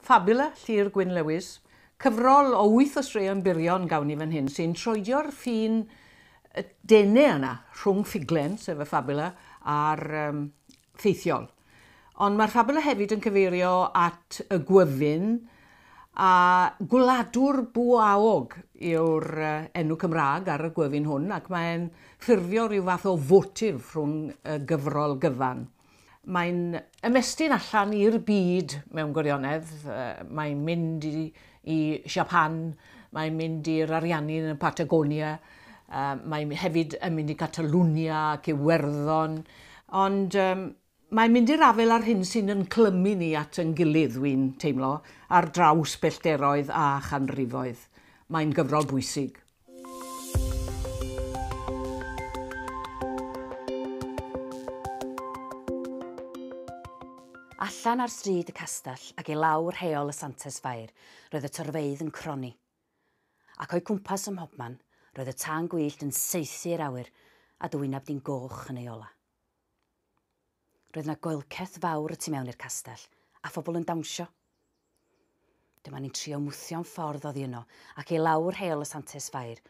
Fabula, Llyr Gwyn Lewis, cyfrol o 8 o straeon byrion gawn ni fan hyn sy'n troedio'r ffin y denau yna rhwng ffuglen, sef y Fabula, a'r ffeithiol. Ond mae'r Fabula hefyd yn cyfeirio at y Gwyfyn a Gwladwr Bwawog yw'r enw Cymraeg ar y Gwyfyn hwn ac mae'n ffurfio rhyw fath o fotif rhwng y gyfrol gyfan. Mae'n ymestyn allan i'r byd mewn gwirionedd. Mae'n mynd i Japan, mae'n mynd i'r Ariannu yn y Patagonia, mae'n hefyd yn mynd i Catalwnia ac Iwerddon, ond mae'n mynd i'r afel ar hyn sy'n yn clymu ni at yn gilydd, dwi'n teimlo, ar draws bellteroedd a chanrifoedd. Mae'n gyfrol bwysig. Allan ar stryd y castell ac i lawr rheol y Santes Fair, roedd y torfeidd yn croni. Ac o'i cwmpas ym mhobman, roedd y tân gwyllt yn saethu'r awyr a dwynab di'n goch yn ei ola. Roedd yna goelceth fawr y tu mewn i'r castell a phobl yn dawnsio. Dyma ni'n trio mwthio'n ffordd oddi yno ac i lawr rheol y Santes Fair,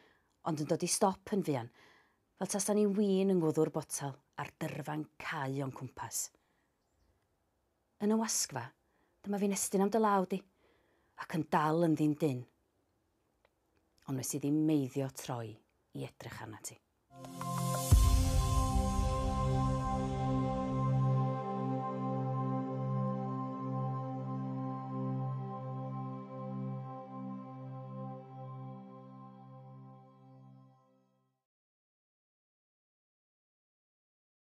ond yn dod i stop yn fuan, fel tasa ni win yng ngwddw'r botel a'r dyrfan cau o'n cwmpas. Yn y wasgfa, dyma fi'n estyn am dy law di, ac yn dal yn ddyn dyn. Ond nes i ddim meiddio troi i edrych arna ti.